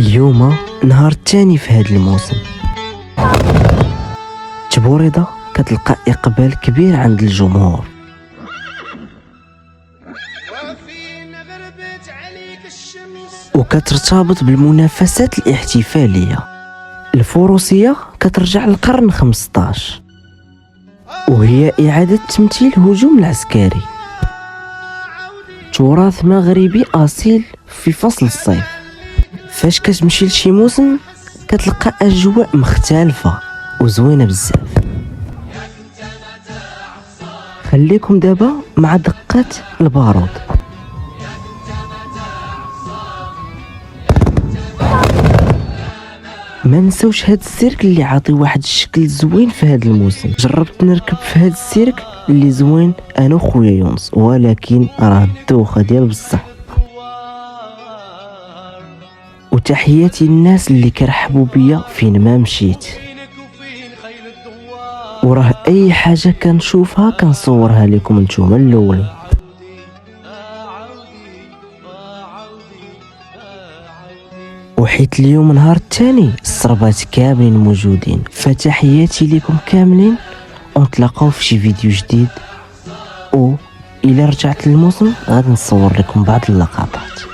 اليوم نهار الثاني في هذا الموسم. تبوريضة كتلقى اقبال كبير عند الجمهور، وكترتبط بالمنافسات الاحتفالية. الفروسية كترجع للقرن 15 وهي إعادة تمثيل الهجوم العسكري، تراث مغربي أصيل في فصل الصيف. فاش كتمشي لشي موسم كتلقى أجواء مختلفة وزوينة بزاف. خليكم دابا مع دقات البارود. ما نسوش هاد السيرك اللي عاطي واحد الشكل زوين في هاد الموسم. جربت نركب في هاد السيرك اللي زوين انا وخويا يونس، ولكن راه الدوخه ديال بصح. وتحياتي للناس اللي كرحبوا بيا فين ما مشيت، وراه اي حاجه كنشوفها كنصورها لكم نتوما الاولين. وحيت اليوم نهار الثاني الصربات كاملين موجودين، فتحياتي لكم كاملين، ونتلاقاو في شي فيديو جديد. و الى رجعت للموسم غادي نصور لكم بعض اللقطات.